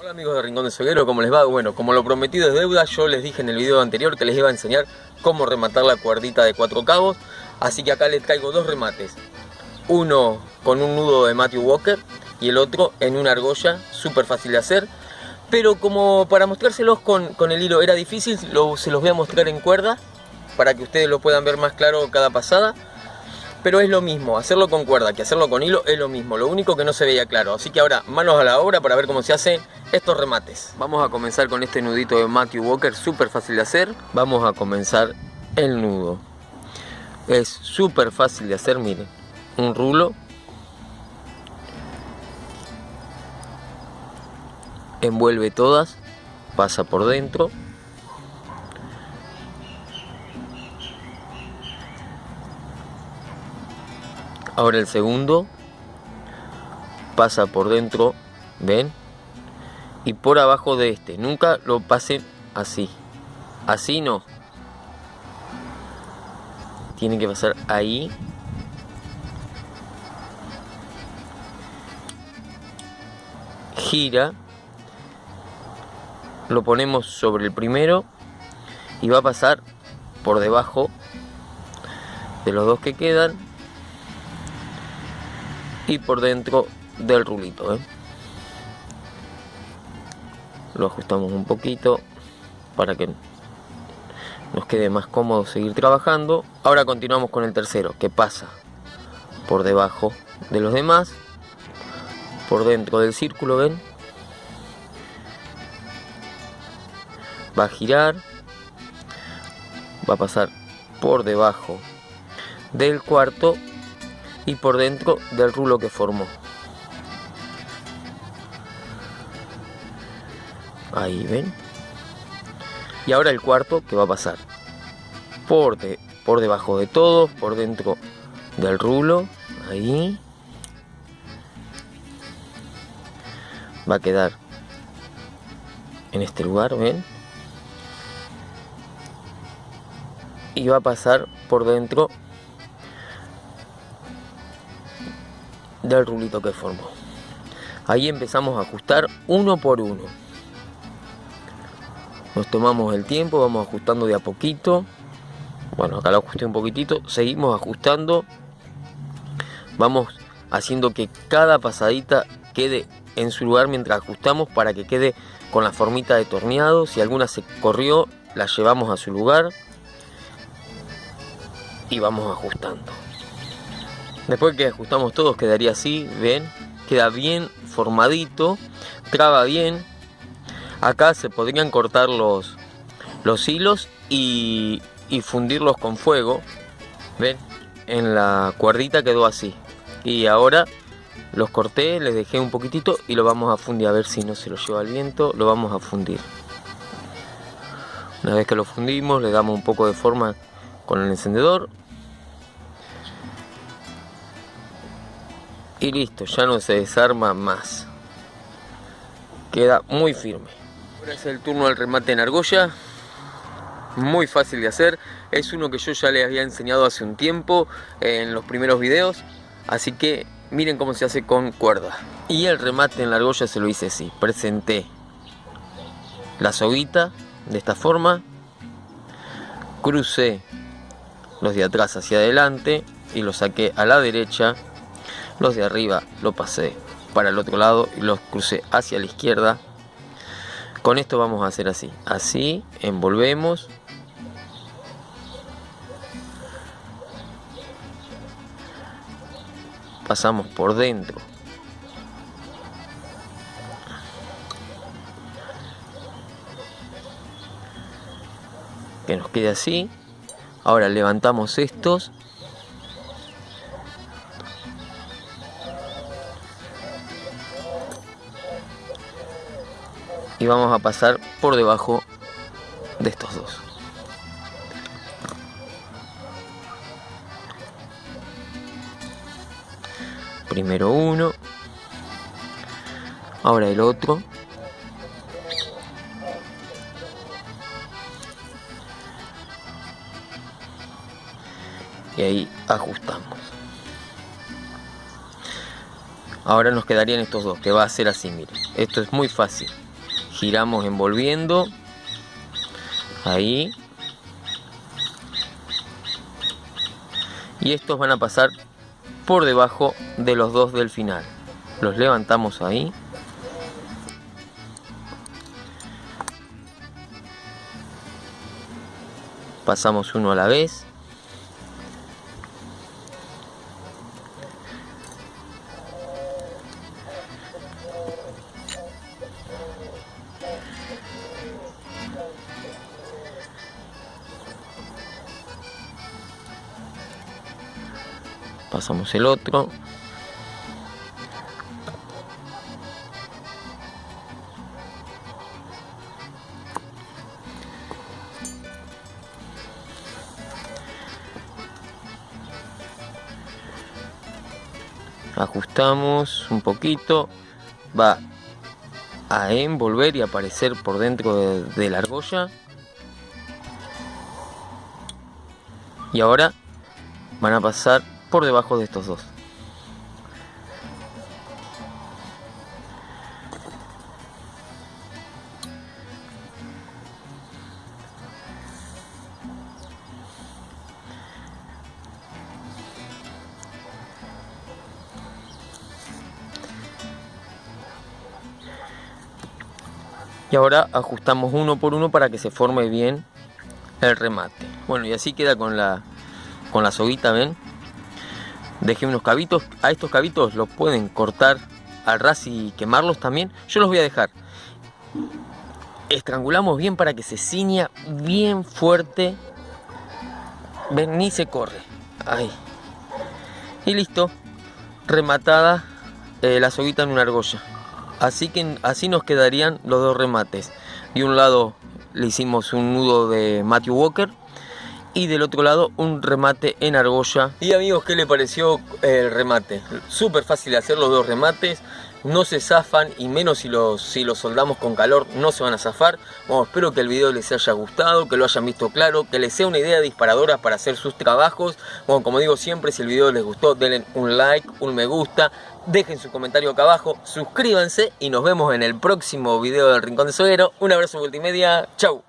Hola amigos de Rincón de Soguero, ¿cómo les va? Bueno, como lo prometido es deuda, yo les dije en el video anterior que les iba a enseñar cómo rematar la cuerdita de 4 cabos. Así que acá les traigo dos remates. Uno con un nudo de Matthew Walker y el otro en una argolla, súper fácil de hacer. Pero como para mostrárselos con el hilo era difícil, se los voy a mostrar en cuerda para que ustedes lo puedan ver más claro cada pasada. Pero es lo mismo, hacerlo con cuerda que hacerlo con hilo es lo mismo, lo único que no se veía claro. Así que ahora manos a la obra para ver cómo se hacen estos remates. Vamos a comenzar con este nudito de Matthew Walker, súper fácil de hacer. Vamos a comenzar el nudo. Es súper fácil de hacer, miren. Un rulo. Envuelve todas, pasa por dentro. Ahora el segundo, pasa por dentro, ¿ven? Y por abajo de este, nunca lo pasen así, así no. Tienen que pasar ahí. Gira, lo ponemos sobre el primero y va a pasar por debajo de los dos que quedan. Y por dentro del rulito, ¿eh? Lo ajustamos un poquito para que nos quede más cómodo seguir trabajando. Ahora continuamos con el tercero, que pasa por debajo de los demás, por dentro del círculo, ¿ven? Va a girar, va a pasar por debajo del cuarto y por dentro del rulo que formó. Ahí ven. Y ahora el cuarto, que va a pasar por debajo de todos, por dentro del rulo. Ahí. Va a quedar en este lugar, ven. Y va a pasar por dentro del rulito que formó. Ahí empezamos a ajustar uno por uno. Nos tomamos el tiempo, vamos ajustando de a poquito. Bueno, acá lo ajusté un poquitito. Seguimos ajustando. Vamos haciendo que cada pasadita quede en su lugar mientras ajustamos, para que quede con la formita de torneado. Si alguna se corrió, la llevamos a su lugar y vamos ajustando. Después que ajustamos todos quedaría así, ven, queda bien formadito, traba bien. Acá se podrían cortar los hilos y fundirlos con fuego, ven, en la cuerdita quedó así. Y ahora los corté, les dejé un poquitito y lo vamos a fundir, a ver si no se lo lleva el viento, lo vamos a fundir. Una vez que lo fundimos, le damos un poco de forma con el encendedor. Y listo, ya no se desarma más. Queda muy firme. Ahora es el turno del remate en argolla. Muy fácil de hacer. Es uno que yo ya les había enseñado hace un tiempo en los primeros videos. Así que miren cómo se hace con cuerda. Y el remate en la argolla se lo hice así. Presenté la soguita de esta forma. Crucé los de atrás hacia adelante y los saqué a la derecha. Los de arriba lo pasé para el otro lado y los crucé hacia la izquierda. Con esto vamos a hacer así. Así, envolvemos. Pasamos por dentro. Que nos quede así. Ahora levantamos estos. Y vamos a pasar por debajo de estos dos. Primero uno. Ahora el otro. Y ahí ajustamos. Ahora nos quedarían estos dos, que va a ser así, miren. Esto es muy fácil. giramos envolviendo, ahí, y estos van a pasar por debajo de los dos del final. Los levantamos ahí, pasamos uno a la vez, pasamos el otro, ajustamos un poquito, va a envolver y aparecer por dentro de la argolla, y ahora van a pasar por debajo de estos dos. Y ahora ajustamos uno por uno para que se forme bien el remate. Bueno, y así queda con la soguita, ¿ven? Dejé unos cabitos. A estos cabitos los pueden cortar al ras y quemarlos también. Yo los voy a dejar. Estrangulamos bien para que se ciña bien fuerte. Ven, ni se corre. Ahí. Y listo. Rematada la soguita en una argolla. Así nos quedarían los dos remates. De un lado le hicimos un nudo de Matthew Walker y del otro lado un remate en argolla. Y amigos, ¿qué le pareció el remate? Súper fácil de hacer los dos remates. No se zafan, y menos si los soldamos con calor, no se van a zafar. Bueno, espero que el video les haya gustado, que lo hayan visto claro, que les sea una idea disparadora para hacer sus trabajos. Bueno, como digo siempre, si el video les gustó, denle un like, un me gusta, dejen su comentario acá abajo, suscríbanse y nos vemos en el próximo video del Rincón de Soguero. Un abrazo multimedia, chau.